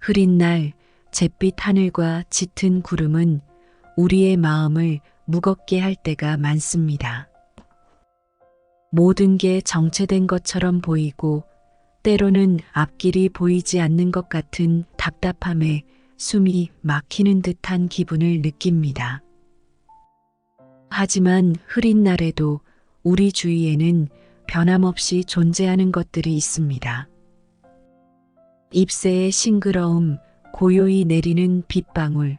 흐린 날, 잿빛 하늘과 짙은 구름은 우리의 마음을 무겁게 할 때가 많습니다. 모든 게 정체된 것처럼 보이고 때로는 앞길이 보이지 않는 것 같은 답답함에 숨이 막히는 듯한 기분을 느낍니다. 하지만 흐린 날에도 우리 주위에는 변함없이 존재하는 것들이 있습니다. 잎새의 싱그러움, 고요히 내리는 빗방울,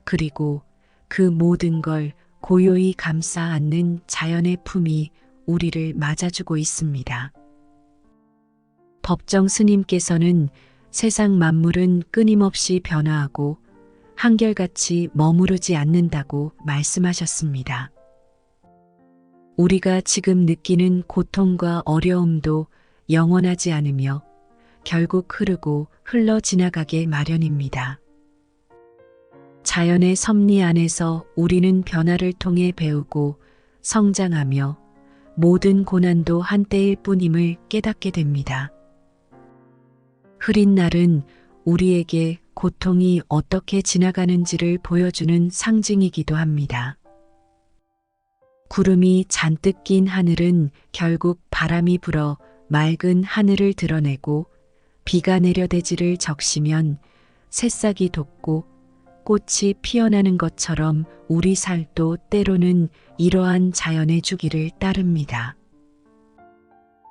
그리고 그 모든 걸 고요히 감싸 안는 자연의 품이 우리를 맞아주고 있습니다. 법정 스님께서는 세상 만물은 끊임없이 변화하고 한결같이 머무르지 않는다고 말씀하셨습니다. 우리가 지금 느끼는 고통과 어려움도 영원하지 않으며 결국 흐르고 흘러 지나가게 마련입니다. 자연의 섭리 안에서 우리는 변화를 통해 배우고 성장하며 모든 고난도 한때일 뿐임을 깨닫게 됩니다. 흐린 날은 우리에게 고통이 어떻게 지나가는지를 보여주는 상징이기도 합니다. 구름이 잔뜩 낀 하늘은 결국 바람이 불어 맑은 하늘을 드러내고 비가 내려대지를 적시면 새싹이 돋고 꽃이 피어나는 것처럼 우리 살도 때로는 이러한 자연의 주기를 따릅니다.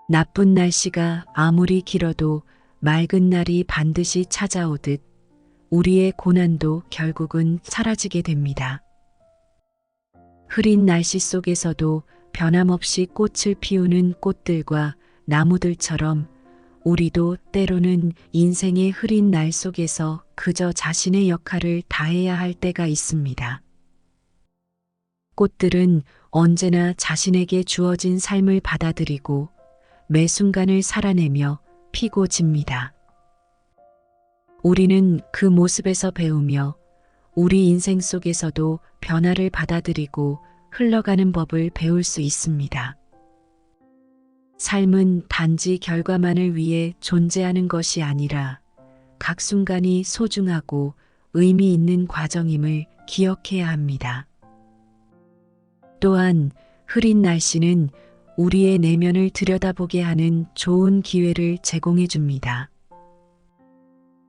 나쁜 날씨가 아무리 길어도 맑은 날이 반드시 찾아오듯 우리의 고난도 결국은 사라지게 됩니다. 흐린 날씨 속에서도 변함없이 꽃을 피우는 꽃들과 나무들처럼 우리도 때로는 인생의 흐린 날 속에서 그저 자신의 역할을 다해야 할 때가 있습니다. 꽃들은 언제나 자신에게 주어진 삶을 받아들이고 매 순간을 살아내며 피고 집니다. 우리는 그 모습에서 배우며 우리 인생 속에서도 변화를 받아들이고 흘러가는 법을 배울 수 있습니다. 삶은 단지 결과만을 위해 존재하는 것이 아니라 각 순간이 소중하고 의미 있는 과정임을 기억해야 합니다. 또한 흐린 날씨는 우리의 내면을 들여다보게 하는 좋은 기회를 제공해 줍니다.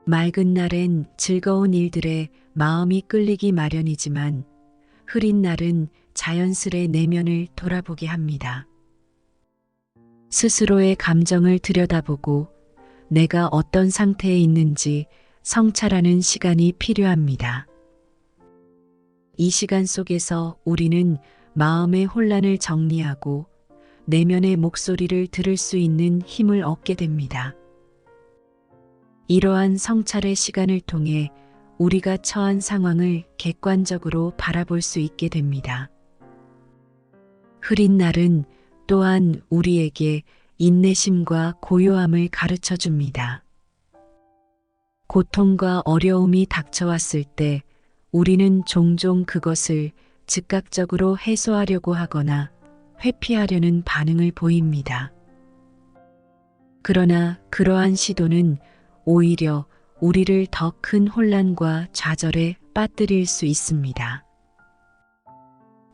맑은 날엔 즐거운 일들에 마음이 끌리기 마련이지만 흐린 날은 자연스레 내면을 돌아보게 합니다. 스스로의 감정을 들여다보고 내가 어떤 상태에 있는지 성찰하는 시간이 필요합니다. 이 시간 속에서 우리는 마음의 혼란을 정리하고 내면의 목소리를 들을 수 있는 힘을 얻게 됩니다. 이러한 성찰의 시간을 통해 우리가 처한 상황을 객관적으로 바라볼 수 있게 됩니다. 흐린 날은 또한 우리에게 인내심과 고요함을 가르쳐 줍니다. 고통과 어려움이 닥쳐왔을 때 우리는 종종 그것을 즉각적으로 해소하려고 하거나 회피하려는 반응을 보입니다. 그러나 그러한 시도는 오히려 우리를 더 큰 혼란과 좌절에 빠뜨릴 수 있습니다.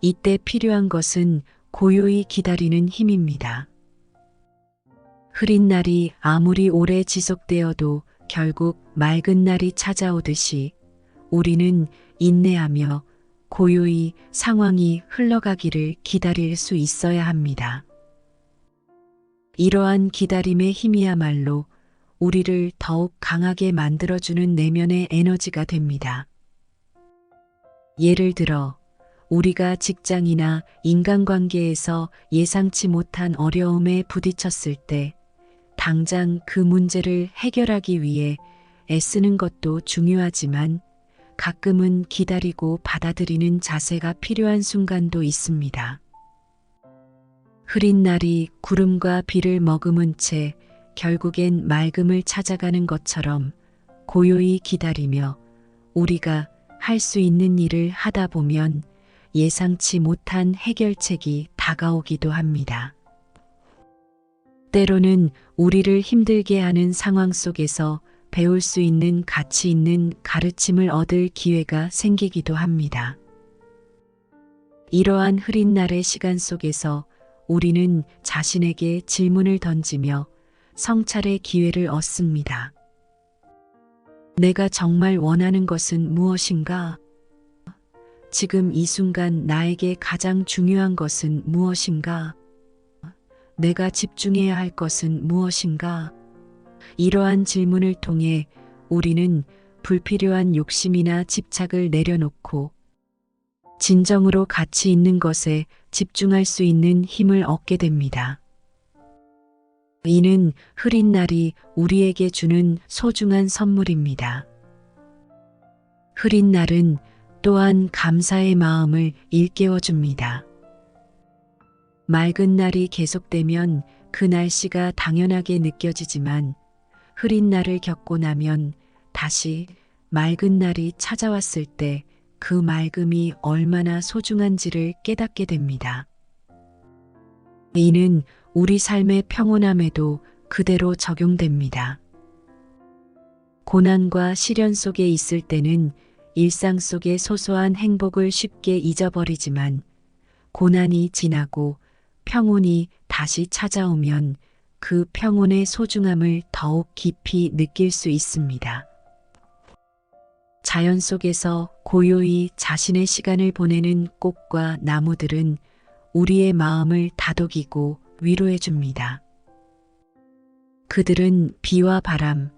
이때 필요한 것은 고요히 기다리는 힘입니다. 흐린 날이 아무리 오래 지속되어도 결국 맑은 날이 찾아오듯이 우리는 인내하며 고요히 상황이 흘러가기를 기다릴 수 있어야 합니다. 이러한 기다림의 힘이야말로 우리를 더욱 강하게 만들어주는 내면의 에너지가 됩니다. 예를 들어 우리가 직장이나 인간관계에서 예상치 못한 어려움에 부딪혔을 때 당장 그 문제를 해결하기 위해 애쓰는 것도 중요하지만 가끔은 기다리고 받아들이는 자세가 필요한 순간도 있습니다. 흐린 날이 구름과 비를 머금은 채 결국엔 맑음을 찾아가는 것처럼 고요히 기다리며 우리가 할 수 있는 일을 하다 보면 예상치 못한 해결책이 다가오기도 합니다. 때로는 우리를 힘들게 하는 상황 속에서 배울 수 있는 가치 있는 가르침을 얻을 기회가 생기기도 합니다. 이러한 흐린 날의 시간 속에서 우리는 자신에게 질문을 던지며 성찰의 기회를 얻습니다. 내가 정말 원하는 것은 무엇인가? 지금 이 순간 나에게 가장 중요한 것은 무엇인가? 내가 집중해야 할 것은 무엇인가? 이러한 질문을 통해 우리는 불필요한 욕심이나 집착을 내려놓고 진정으로 가치 있는 것에 집중할 수 있는 힘을 얻게 됩니다. 이는 흐린 날이 우리에게 주는 소중한 선물입니다. 흐린 날은 또한 감사의 마음을 일깨워줍니다. 맑은 날이 계속되면 그 날씨가 당연하게 느껴지지만 흐린 날을 겪고 나면 다시 맑은 날이 찾아왔을 때 그 맑음이 얼마나 소중한지를 깨닫게 됩니다. 이는 우리 삶의 평온함에도 그대로 적용됩니다. 고난과 시련 속에 있을 때는 일상 속의 소소한 행복을 쉽게 잊어버리지만 고난이 지나고 평온이 다시 찾아오면 그 평온의 소중함을 더욱 깊이 느낄 수 있습니다. 자연 속에서 고요히 자신의 시간을 보내는 꽃과 나무들은 우리의 마음을 다독이고 위로해 줍니다. 그들은 비와 바람,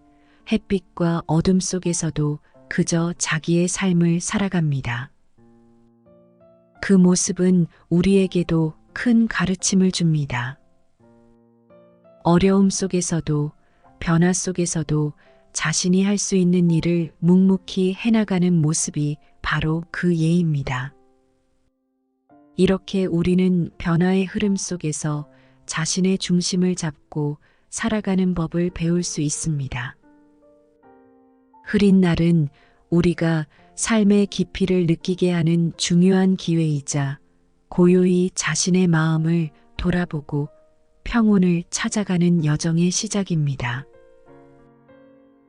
햇빛과 어둠 속에서도 그저 자기의 삶을 살아갑니다. 그 모습은 우리에게도 큰 가르침을 줍니다. 어려움 속에서도 변화 속에서도 자신이 할 수 있는 일을 묵묵히 해나가는 모습이 바로 그 예입니다. 이렇게 우리는 변화의 흐름 속에서 자신의 중심을 잡고 살아가는 법을 배울 수 있습니다. 흐린 날은 우리가 삶의 깊이를 느끼게 하는 중요한 기회이자 고요히 자신의 마음을 돌아보고 평온을 찾아가는 여정의 시작입니다.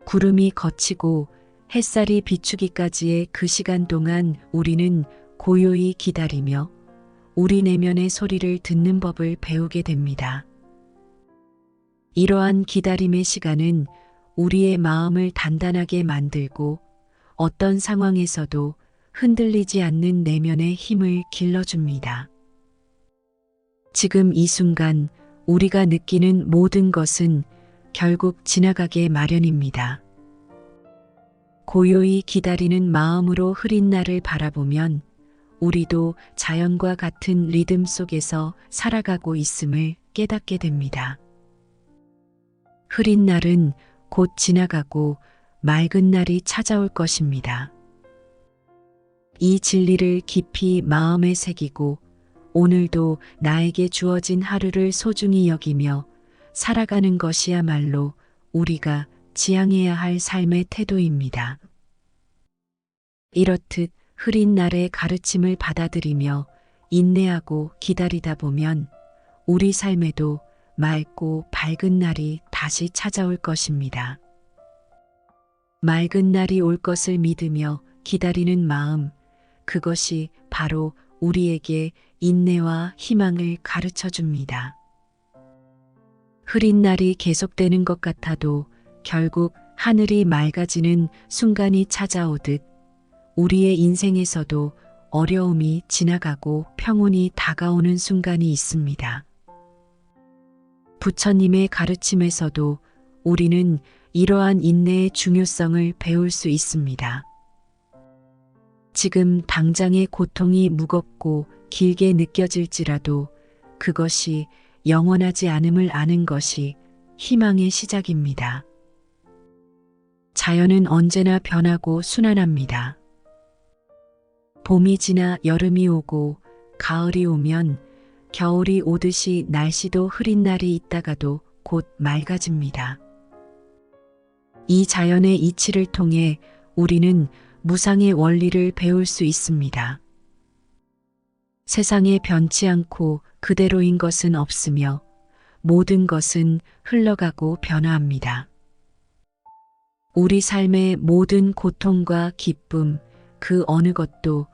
구름이 걷히고 햇살이 비추기까지의 그 시간 동안 우리는 고요히 기다리며 우리 내면의 소리를 듣는 법을 배우게 됩니다. 이러한 기다림의 시간은 우리의 마음을 단단하게 만들고 어떤 상황에서도 흔들리지 않는 내면의 힘을 길러줍니다. 지금 이 순간 우리가 느끼는 모든 것은 결국 지나가게 마련입니다. 고요히 기다리는 마음으로 흐린 날을 바라보면 우리도 자연과 같은 리듬 속에서 살아가고 있음을 깨닫게 됩니다. 흐린 날은 곧 지나가고 맑은 날이 찾아올 것입니다. 이 진리를 깊이 마음에 새기고 오늘도 나에게 주어진 하루를 소중히 여기며 살아가는 것이야말로 우리가 지향해야 할 삶의 태도입니다. 이렇듯 흐린 날의 가르침을 받아들이며 인내하고 기다리다 보면 우리 삶에도 맑고 밝은 날이 다시 찾아올 것입니다. 맑은 날이 올 것을 믿으며 기다리는 마음, 그것이 바로 우리에게 인내와 희망을 가르쳐 줍니다. 흐린 날이 계속되는 것 같아도 결국 하늘이 맑아지는 순간이 찾아오듯 우리의 인생에서도 어려움이 지나가고 평온이 다가오는 순간이 있습니다. 부처님의 가르침에서도 우리는 이러한 인내의 중요성을 배울 수 있습니다. 지금 당장의 고통이 무겁고 길게 느껴질지라도 그것이 영원하지 않음을 아는 것이 희망의 시작입니다. 자연은 언제나 변하고 순환합니다. 봄이 지나 여름이 오고 가을이 오면 겨울이 오듯이 날씨도 흐린 날이 있다가도 곧 맑아집니다. 이 자연의 이치를 통해 우리는 무상의 원리를 배울 수 있습니다. 세상에 변치 않고 그대로인 것은 없으며 모든 것은 흘러가고 변화합니다. 우리 삶의 모든 고통과 기쁨, 그 어느 것도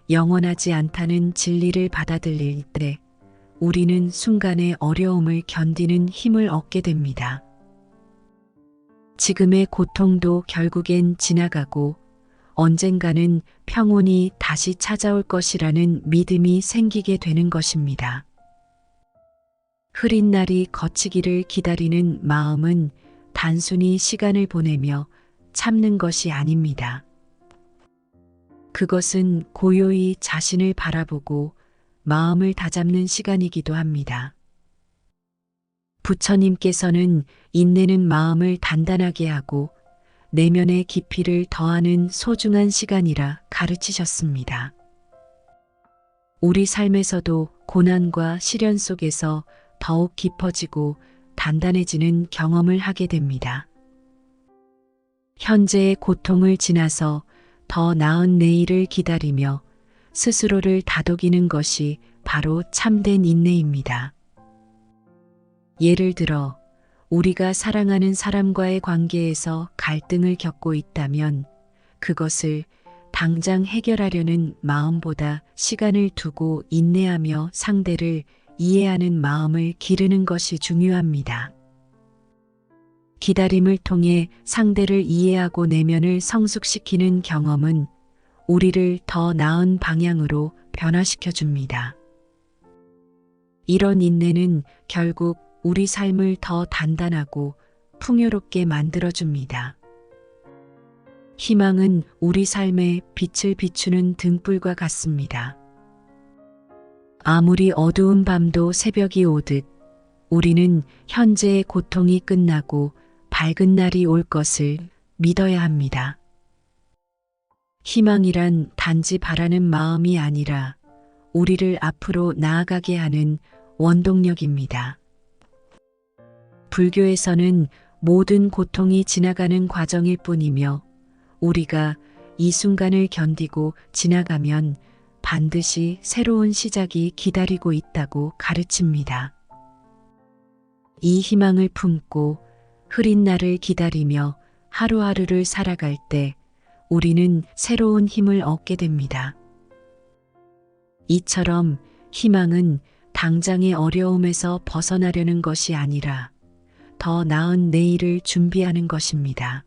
영원하지 않다는 진리를 받아들일 때 우리는 순간의 어려움을 견디는 힘을 얻게 됩니다. 지금의 고통도 결국엔 지나가고 언젠가는 평온이 다시 찾아올 것이라는 믿음이 생기게 되는 것입니다. 흐린 날이 거치기를 기다리는 마음은 단순히 시간을 보내며 참는 것이 아닙니다. 그것은 고요히 자신을 바라보고 마음을 다잡는 시간이기도 합니다. 부처님께서는 인내는 마음을 단단하게 하고 내면의 깊이를 더하는 소중한 시간이라 가르치셨습니다. 우리 삶에서도 고난과 시련 속에서 더욱 깊어지고 단단해지는 경험을 하게 됩니다. 현재의 고통을 지나서 더 나은 내일을 기다리며 스스로를 다독이는 것이 바로 참된 인내입니다. 예를 들어 우리가 사랑하는 사람과의 관계에서 갈등을 겪고 있다면 그것을 당장 해결하려는 마음보다 시간을 두고 인내하며 상대를 이해하는 마음을 기르는 것이 중요합니다. 기다림을 통해 상대를 이해하고 내면을 성숙시키는 경험은 우리를 더 나은 방향으로 변화시켜 줍니다. 이런 인내는 결국 우리 삶을 더 단단하고 풍요롭게 만들어 줍니다. 희망은 우리 삶에 빛을 비추는 등불과 같습니다. 아무리 어두운 밤도 새벽이 오듯 우리는 현재의 고통이 끝나고 밝은 날이 올 것을 믿어야 합니다. 희망이란 단지 바라는 마음이 아니라 우리를 앞으로 나아가게 하는 원동력입니다. 불교에서는 모든 고통이 지나가는 과정일 뿐이며 우리가 이 순간을 견디고 지나가면 반드시 새로운 시작이 기다리고 있다고 가르칩니다. 이 희망을 품고 흐린 날을 기다리며 하루하루를 살아갈 때 우리는 새로운 힘을 얻게 됩니다. 이처럼 희망은 당장의 어려움에서 벗어나려는 것이 아니라 더 나은 내일을 준비하는 것입니다.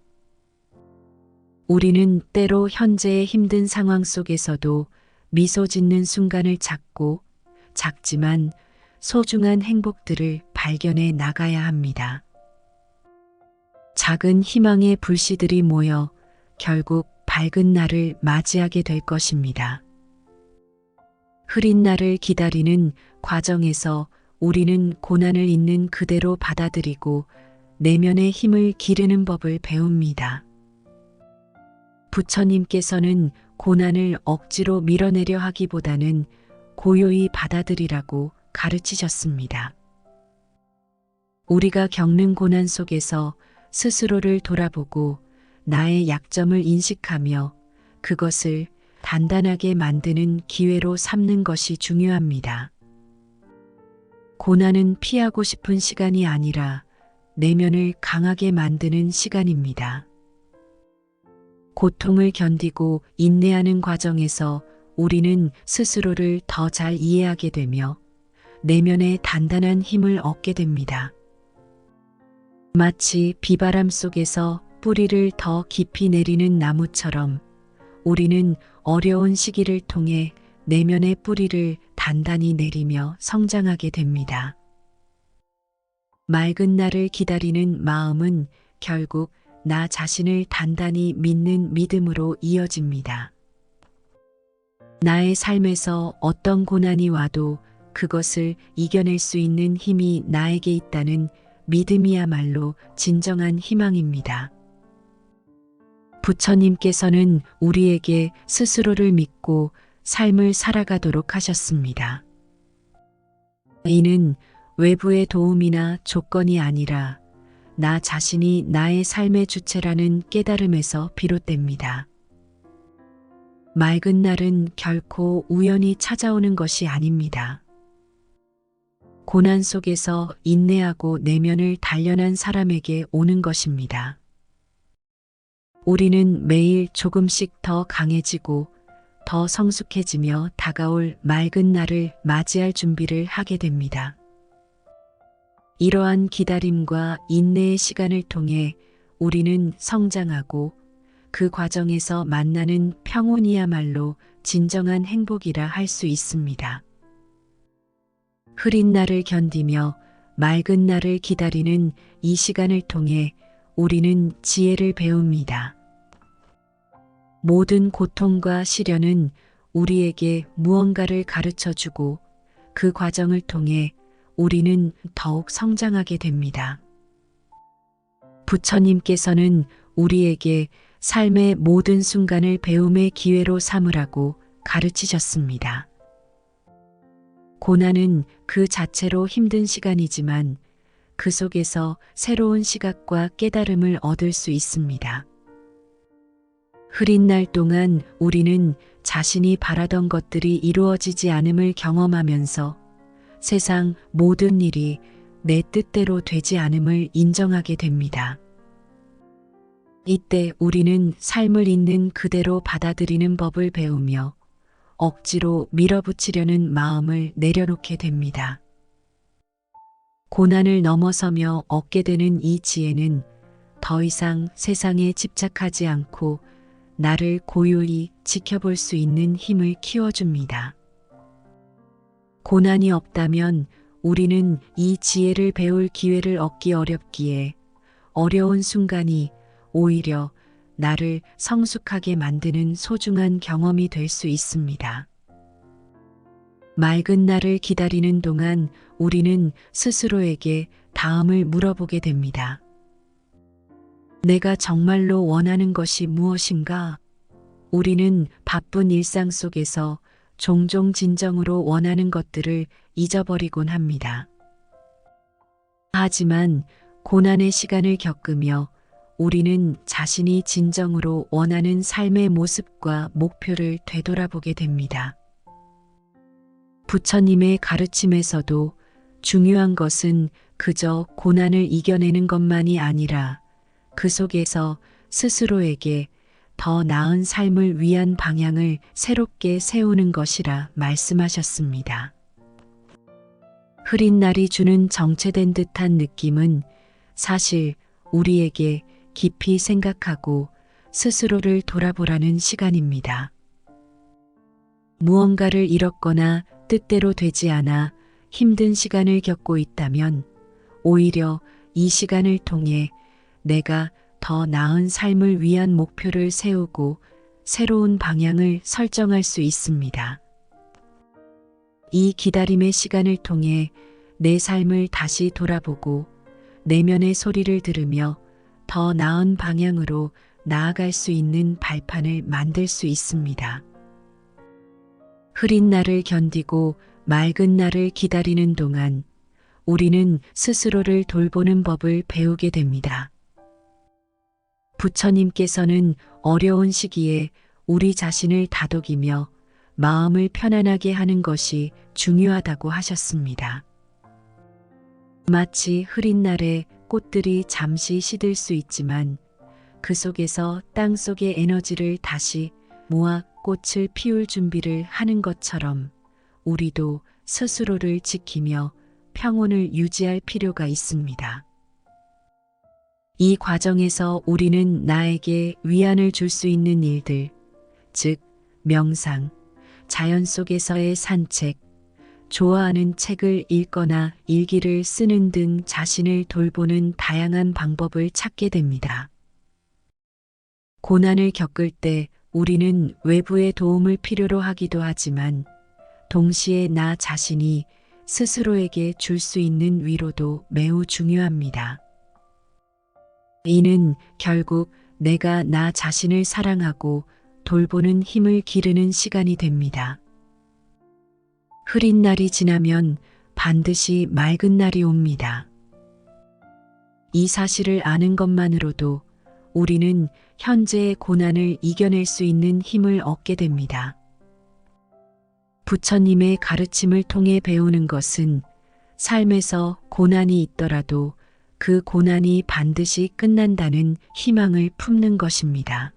우리는 때로 현재의 힘든 상황 속에서도 미소 짓는 순간을 찾고 작지만 소중한 행복들을 발견해 나가야 합니다. 작은 희망의 불씨들이 모여 결국 밝은 날을 맞이하게 될 것입니다. 흐린 날을 기다리는 과정에서 우리는 고난을 있는 그대로 받아들이고 내면의 힘을 기르는 법을 배웁니다. 부처님께서는 고난을 억지로 밀어내려 하기보다는 고요히 받아들이라고 가르치셨습니다. 우리가 겪는 고난 속에서 스스로를 돌아보고 나의 약점을 인식하며 그것을 단단하게 만드는 기회로 삼는 것이 중요합니다. 고난은 피하고 싶은 시간이 아니라 내면을 강하게 만드는 시간입니다. 고통을 견디고 인내하는 과정에서 우리는 스스로를 더 잘 이해하게 되며 내면의 단단한 힘을 얻게 됩니다. 마치 비바람 속에서 뿌리를 더 깊이 내리는 나무처럼 우리는 어려운 시기를 통해 내면의 뿌리를 단단히 내리며 성장하게 됩니다. 맑은 날을 기다리는 마음은 결국 나 자신을 단단히 믿는 믿음으로 이어집니다. 나의 삶에서 어떤 고난이 와도 그것을 이겨낼 수 있는 힘이 나에게 있다는 믿음이야말로 진정한 희망입니다. 부처님께서는 우리에게 스스로를 믿고 삶을 살아가도록 하셨습니다. 이는 외부의 도움이나 조건이 아니라 나 자신이 나의 삶의 주체라는 깨달음에서 비롯됩니다. 맑은 날은 결코 우연히 찾아오는 것이 아닙니다. 고난 속에서 인내하고 내면을 단련한 사람에게 오는 것입니다. 우리는 매일 조금씩 더 강해지고 더 성숙해지며 다가올 맑은 날을 맞이할 준비를 하게 됩니다. 이러한 기다림과 인내의 시간을 통해 우리는 성장하고 그 과정에서 만나는 평온이야말로 진정한 행복이라 할 수 있습니다. 흐린 날을 견디며 맑은 날을 기다리는 이 시간을 통해 우리는 지혜를 배웁니다. 모든 고통과 시련은 우리에게 무언가를 가르쳐 주고 그 과정을 통해 우리는 더욱 성장하게 됩니다. 부처님께서는 우리에게 삶의 모든 순간을 배움의 기회로 삼으라고 가르치셨습니다. 고난은 그 자체로 힘든 시간이지만 그 속에서 새로운 시각과 깨달음을 얻을 수 있습니다. 흐린 날 동안 우리는 자신이 바라던 것들이 이루어지지 않음을 경험하면서 세상 모든 일이 내 뜻대로 되지 않음을 인정하게 됩니다. 이때 우리는 삶을 있는 그대로 받아들이는 법을 배우며 억지로 밀어붙이려는 마음을 내려놓게 됩니다. 고난을 넘어서며 얻게 되는 이 지혜는 더 이상 세상에 집착하지 않고 나를 고요히 지켜볼 수 있는 힘을 키워줍니다. 고난이 없다면 우리는 이 지혜를 배울 기회를 얻기 어렵기에 어려운 순간이 오히려 나를 성숙하게 만드는 소중한 경험이 될 수 있습니다. 맑은 날을 기다리는 동안 우리는 스스로에게 다음을 물어보게 됩니다. 내가 정말로 원하는 것이 무엇인가? 우리는 바쁜 일상 속에서 종종 진정으로 원하는 것들을 잊어버리곤 합니다. 하지만 고난의 시간을 겪으며 우리는 자신이 진정으로 원하는 삶의 모습과 목표를 되돌아보게 됩니다. 부처님의 가르침에서도 중요한 것은 그저 고난을 이겨내는 것만이 아니라 그 속에서 스스로에게 더 나은 삶을 위한 방향을 새롭게 세우는 것이라 말씀하셨습니다. 흐린 날이 주는 정체된 듯한 느낌은 사실 우리에게 깊이 생각하고 스스로를 돌아보라는 시간입니다. 무언가를 잃었거나 뜻대로 되지 않아 힘든 시간을 겪고 있다면 오히려 이 시간을 통해 내가 더 나은 삶을 위한 목표를 세우고 새로운 방향을 설정할 수 있습니다. 이 기다림의 시간을 통해 내 삶을 다시 돌아보고 내면의 소리를 들으며 더 나은 방향으로 나아갈 수 있는 발판을 만들 수 있습니다. 흐린 날을 견디고 맑은 날을 기다리는 동안 우리는 스스로를 돌보는 법을 배우게 됩니다. 부처님께서는 어려운 시기에 우리 자신을 다독이며 마음을 편안하게 하는 것이 중요하다고 하셨습니다. 마치 흐린 날에 꽃들이 잠시 시들 수 있지만 그 속에서 땅 속의 에너지를 다시 모아 꽃을 피울 준비를 하는 것처럼 우리도 스스로를 지키며 평온을 유지할 필요가 있습니다. 이 과정에서 우리는 나에게 위안을 줄 수 있는 일들, 즉 명상, 자연 속에서의 산책, 좋아하는 책을 읽거나 일기를 쓰는 등 자신을 돌보는 다양한 방법을 찾게 됩니다. 고난을 겪을 때 우리는 외부의 도움을 필요로 하기도 하지만 동시에 나 자신이 스스로에게 줄 수 있는 위로도 매우 중요합니다. 이는 결국 내가 나 자신을 사랑하고 돌보는 힘을 기르는 시간이 됩니다. 흐린 날이 지나면 반드시 맑은 날이 옵니다. 이 사실을 아는 것만으로도 우리는 현재의 고난을 이겨낼 수 있는 힘을 얻게 됩니다. 부처님의 가르침을 통해 배우는 것은 삶에서 고난이 있더라도 그 고난이 반드시 끝난다는 희망을 품는 것입니다.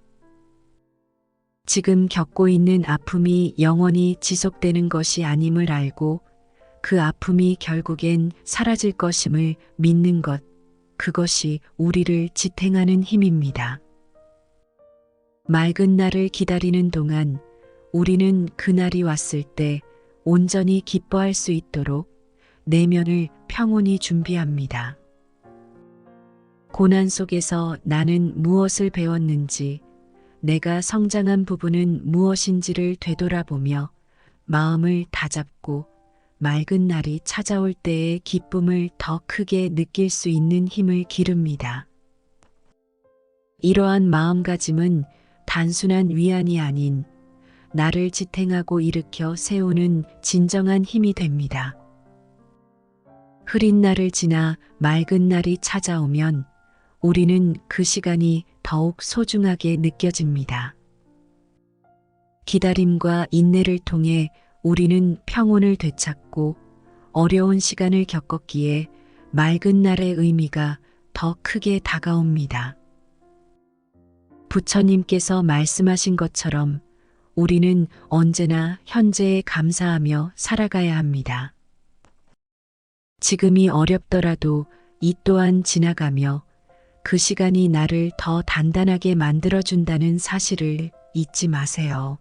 지금 겪고 있는 아픔이 영원히 지속되는 것이 아님을 알고 그 아픔이 결국엔 사라질 것임을 믿는 것, 그것이 우리를 지탱하는 힘입니다. 맑은 날을 기다리는 동안 우리는 그날이 왔을 때 온전히 기뻐할 수 있도록 내면을 평온히 준비합니다. 고난 속에서 나는 무엇을 배웠는지, 내가 성장한 부분은 무엇인지를 되돌아보며 마음을 다잡고 맑은 날이 찾아올 때의 기쁨을 더 크게 느낄 수 있는 힘을 기릅니다. 이러한 마음가짐은 단순한 위안이 아닌 나를 지탱하고 일으켜 세우는 진정한 힘이 됩니다. 흐린 날을 지나 맑은 날이 찾아오면 우리는 그 시간이 더욱 소중하게 느껴집니다. 기다림과 인내를 통해 우리는 평온을 되찾고 어려운 시간을 겪었기에 맑은 날의 의미가 더 크게 다가옵니다. 부처님께서 말씀하신 것처럼 우리는 언제나 현재에 감사하며 살아가야 합니다. 지금이 어렵더라도 이 또한 지나가며 그 시간이 나를 더 단단하게 만들어준다는 사실을 잊지 마세요.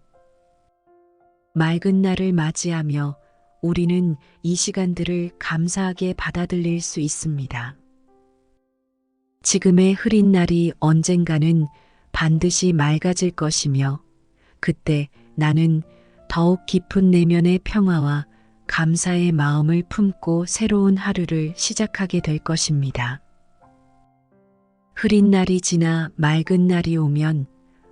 맑은 날을 맞이하며 우리는 이 시간들을 감사하게 받아들일 수 있습니다. 지금의 흐린 날이 언젠가는 반드시 맑아질 것이며 그때 나는 더욱 깊은 내면의 평화와 감사의 마음을 품고 새로운 하루를 시작하게 될 것입니다. 흐린 날이 지나 맑은 날이 오면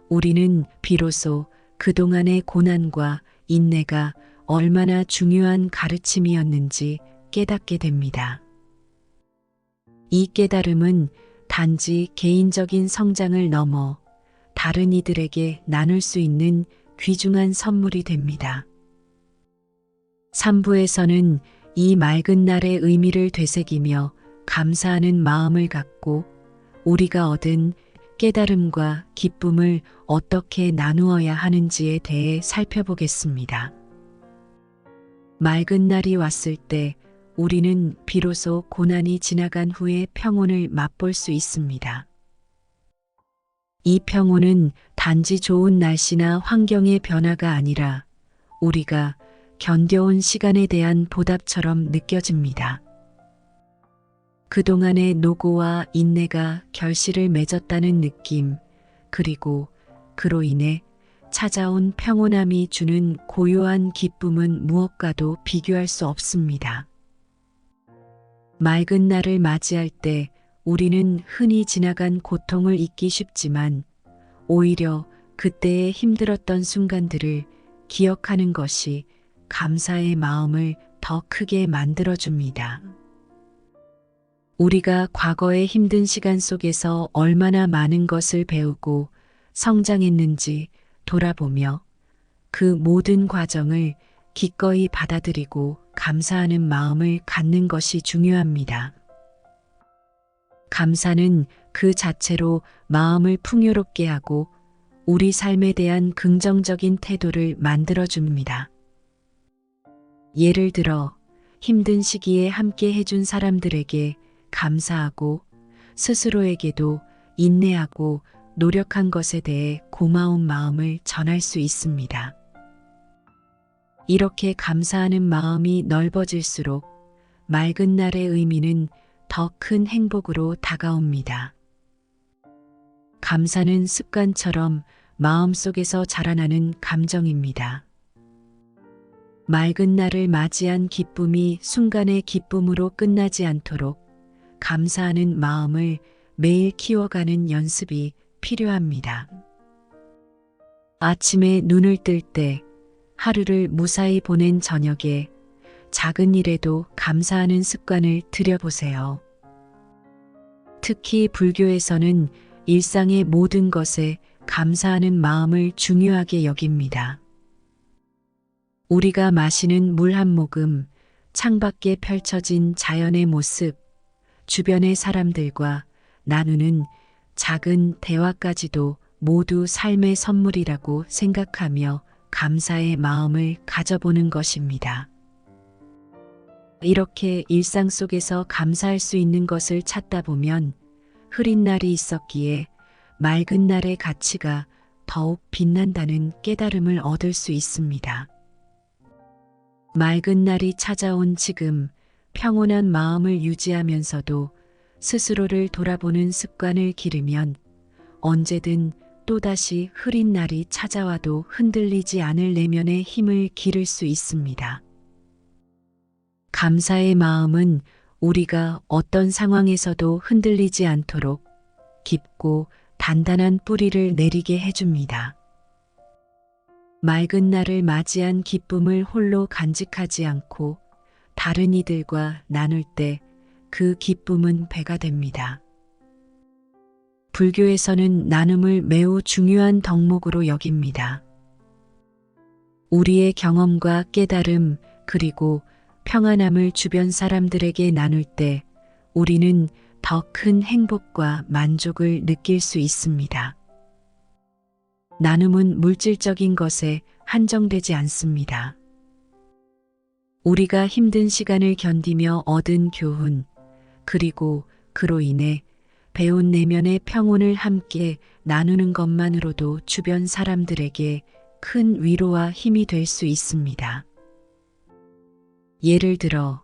우리는 비로소 그동안의 고난과 인내가 얼마나 중요한 가르침이었는지 깨닫게 됩니다. 이 깨달음은 단지 개인적인 성장을 넘어 다른 이들에게 나눌 수 있는 귀중한 선물이 됩니다. 3부에서는 이 맑은 날의 의미를 되새기며 감사하는 마음을 갖고 우리가 얻은 깨달음과 기쁨을 어떻게 나누어야 하는지에 대해 살펴보겠습니다. 맑은 날이 왔을 때 우리는 비로소 고난이 지나간 후에 평온을 맛볼 수 있습니다. 이 평온은 단지 좋은 날씨나 환경의 변화가 아니라 우리가 견뎌온 시간에 대한 보답처럼 느껴집니다. 그동안의 노고와 인내가 결실을 맺었다는 느낌, 그리고 그로 인해 찾아온 평온함이 주는 고요한 기쁨은 무엇과도 비교할 수 없습니다. 맑은 날을 맞이할 때 우리는 흔히 지나간 고통을 잊기 쉽지만 오히려 그때의 힘들었던 순간들을 기억하는 것이 감사의 마음을 더 크게 만들어줍니다. 우리가 과거의 힘든 시간 속에서 얼마나 많은 것을 배우고 성장했는지 돌아보며 그 모든 과정을 기꺼이 받아들이고 감사하는 마음을 갖는 것이 중요합니다. 감사는 그 자체로 마음을 풍요롭게 하고 우리 삶에 대한 긍정적인 태도를 만들어줍니다. 예를 들어 힘든 시기에 함께 해준 사람들에게 감사하고 스스로에게도 인내하고 노력한 것에 대해 고마운 마음을 전할 수 있습니다. 이렇게 감사하는 마음이 넓어질수록 맑은 날의 의미는 더 큰 행복으로 다가옵니다. 감사는 습관처럼 마음속에서 자라나는 감정입니다. 맑은 날을 맞이한 기쁨이 순간의 기쁨으로 끝나지 않도록 감사하는 마음을 매일 키워가는 연습이 필요합니다. 아침에 눈을 뜰 때, 하루를 무사히 보낸 저녁에 작은 일에도 감사하는 습관을 들여보세요. 특히 불교에서는 일상의 모든 것에 감사하는 마음을 중요하게 여깁니다. 우리가 마시는 물 한 모금, 창밖에 펼쳐진 자연의 모습, 주변의 사람들과 나누는 작은 대화까지도 모두 삶의 선물이라고 생각하며 감사의 마음을 가져보는 것입니다. 이렇게 일상 속에서 감사할 수 있는 것을 찾다 보면 흐린 날이 있었기에 맑은 날의 가치가 더욱 빛난다는 깨달음을 얻을 수 있습니다. 맑은 날이 찾아온 지금 평온한 마음을 유지하면서도 스스로를 돌아보는 습관을 기르면 언제든 또다시 흐린 날이 찾아와도 흔들리지 않을 내면의 힘을 기를 수 있습니다. 감사의 마음은 우리가 어떤 상황에서도 흔들리지 않도록 깊고 단단한 뿌리를 내리게 해줍니다. 맑은 날을 맞이한 기쁨을 홀로 간직하지 않고 다른 이들과 나눌 때 그 기쁨은 배가 됩니다. 불교에서는 나눔을 매우 중요한 덕목으로 여깁니다. 우리의 경험과 깨달음 그리고 평안함을 주변 사람들에게 나눌 때 우리는 더 큰 행복과 만족을 느낄 수 있습니다. 나눔은 물질적인 것에 한정되지 않습니다. 우리가 힘든 시간을 견디며 얻은 교훈, 그리고 그로 인해 배운 내면의 평온을 함께 나누는 것만으로도 주변 사람들에게 큰 위로와 힘이 될 수 있습니다. 예를 들어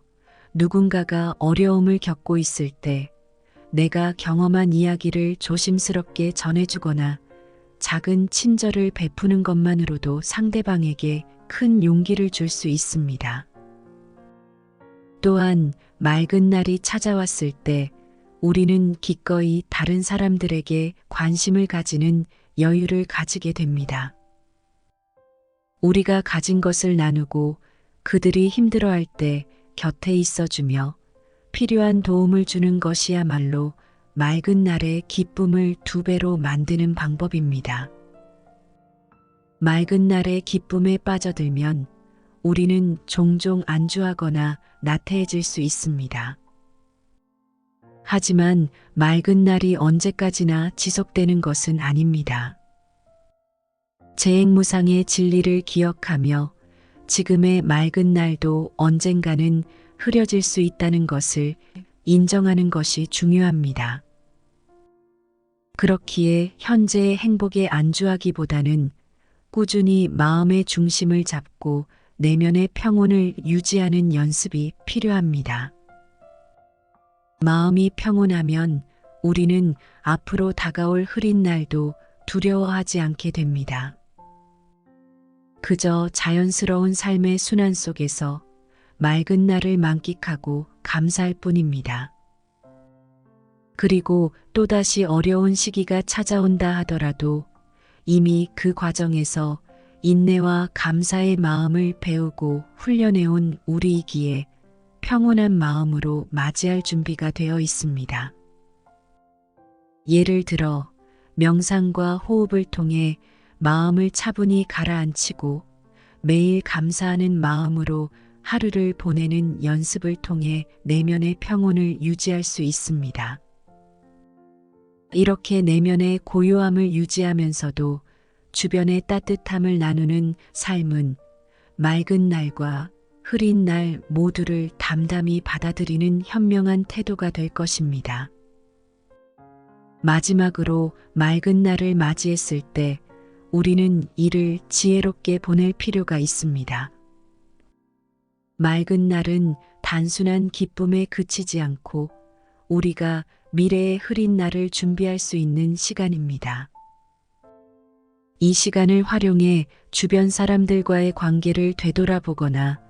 누군가가 어려움을 겪고 있을 때 내가 경험한 이야기를 조심스럽게 전해주거나 작은 친절을 베푸는 것만으로도 상대방에게 큰 용기를 줄 수 있습니다. 또한 맑은 날이 찾아왔을 때 우리는 기꺼이 다른 사람들에게 관심을 가지는 여유를 가지게 됩니다. 우리가 가진 것을 나누고 그들이 힘들어할 때 곁에 있어주며 필요한 도움을 주는 것이야말로 맑은 날의 기쁨을 2배로 만드는 방법입니다. 맑은 날의 기쁨에 빠져들면 우리는 종종 안주하거나 나태해질 수 있습니다. 하지만 맑은 날이 언제까지나 지속되는 것은 아닙니다. 재행무상의 진리를 기억하며 지금의 맑은 날도 언젠가는 흐려질 수 있다는 것을 인정하는 것이 중요합니다. 그렇기에 현재의 행복에 안주하기보다는 꾸준히 마음의 중심을 잡고 내면의 평온을 유지하는 연습이 필요합니다. 마음이 평온하면 우리는 앞으로 다가올 흐린 날도 두려워하지 않게 됩니다. 그저 자연스러운 삶의 순환 속에서 맑은 날을 만끽하고 감사할 뿐입니다. 그리고 또다시 어려운 시기가 찾아온다 하더라도 이미 그 과정에서 인내와 감사의 마음을 배우고 훈련해온 우리이기에 평온한 마음으로 맞이할 준비가 되어 있습니다. 예를 들어 명상과 호흡을 통해 마음을 차분히 가라앉히고 매일 감사하는 마음으로 하루를 보내는 연습을 통해 내면의 평온을 유지할 수 있습니다. 이렇게 내면의 고요함을 유지하면서도 주변의 따뜻함을 나누는 삶은 맑은 날과 흐린 날 모두를 담담히 받아들이는 현명한 태도가 될 것입니다. 마지막으로 맑은 날을 맞이했을 때 우리는 이를 지혜롭게 보낼 필요가 있습니다. 맑은 날은 단순한 기쁨에 그치지 않고 우리가 미래의 흐린 날을 준비할 수 있는 시간입니다. 이 시간을 활용해 주변 사람들과의 관계를 되돌아보거나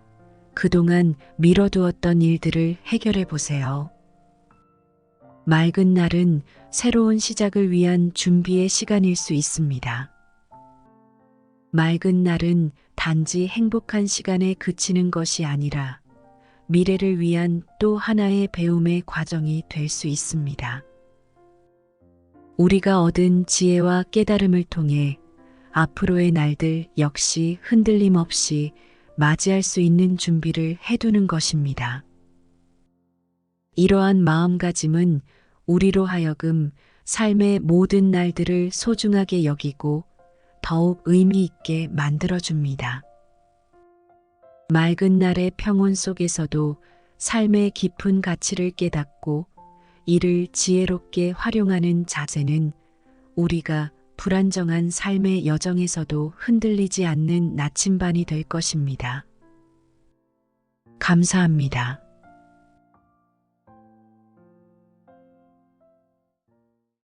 그동안 미뤄두었던 일들을 해결해 보세요. 맑은 날은 새로운 시작을 위한 준비의 시간일 수 있습니다. 맑은 날은 단지 행복한 시간에 그치는 것이 아니라 미래를 위한 또 하나의 배움의 과정이 될 수 있습니다. 우리가 얻은 지혜와 깨달음을 통해 앞으로의 날들 역시 흔들림 없이 맞이할 수 있는 준비를 해두는 것입니다. 이러한 마음가짐은 우리로 하여금 삶의 모든 날들을 소중하게 여기고 더욱 의미 있게 만들어줍니다. 맑은 날의 평온 속에서도 삶의 깊은 가치를 깨닫고 이를 지혜롭게 활용하는 자세는 우리가 불안정한 삶의 여정에서도 흔들리지 않는 나침반이 될 것입니다. 감사합니다.